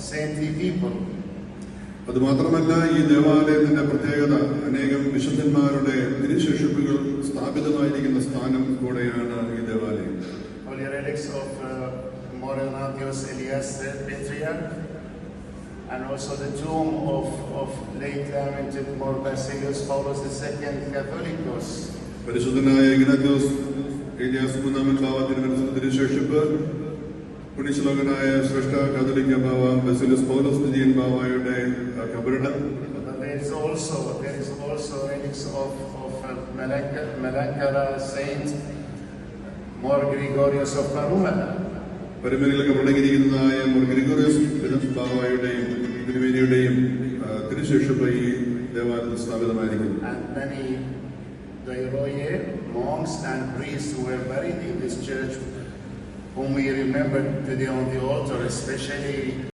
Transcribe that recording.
saintly people. അതുമാത്രമല്ല ഈ ദേവാലയത്തിന്റെ പ്രത്യേകത അനേകം വിശുദ്ധന്മാരുടെ തിരുശേഷിപ്പുകൾ സ്ഥാപിതമായിരിക്കുന്ന സ്ഥാനം കൂടെയാണ് ഈ ദേവാലയം. Holy relics of Morenatios Elias Patriarch, and also the tomb of late lamented Mor Basilius Paulus II Catholicos. പരിശുദ്ധനായ ഇഗ്നാത്യോസ് ഏലിയാസ് മൂന്നാമൻ ബാവ തിരുശേഷിപ്പ്, പുണ്യശ്ലോകനായ ശ്രേഷ്ഠ കാതോലിക്ക ബാവ ബസിലിയസ് പൗലോസ് ദ്വിതീയൻ ബാവയുടെ കബറിടം. There is also relics of Malankara Saint Mor Gregorios of Parumala. പരമയിലൊക്കെ അടങ്ങിയിരിക്കുന്നതായ മോർ ഗ്രിഗോറിയോസ് ബാവയുടെയും തിരുമേനിയുടെയും തിരുശേഷിപ്പ് ഈ ദേവാലയത്തിൽ സ്ഥാപിതമായിരിക്കുന്നു. And many Dairoye monks and priests who were buried in this church, whom we remember today on the altar, especially